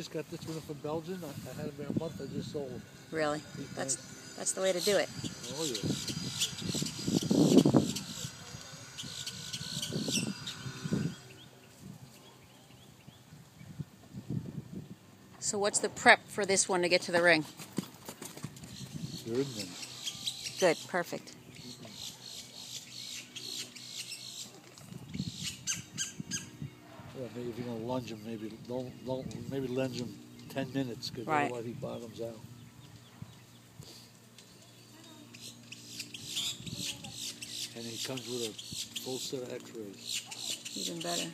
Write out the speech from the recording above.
just got this one from Belgium. I had him in a month. I just sold him. Really? That's the way to do it. Oh, yeah. So what's the prep for this one to get to the ring? 30 minutes. Good, perfect. Yeah, maybe if you're gonna lunge him, maybe maybe lunge him 10 minutes, because Right. otherwise he bottoms out. And he comes with a full set of X-rays. Even better.